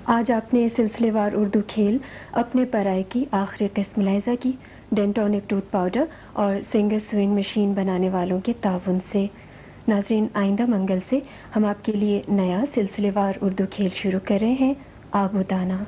आज आपने सिलसिलेवार उर्दू खेल अपने पराए की आखिरी किस्म मुलाहिजा की, डेंटोनिक टूथ पाउडर और सिंगर स्विंग मशीन बनाने वालों के ताउन से। नाजरीन, आइंदा मंगल से हम आपके लिए नया सिलसिलेवार उर्दू खेल शुरू कर रहे हैं, आबूदाना।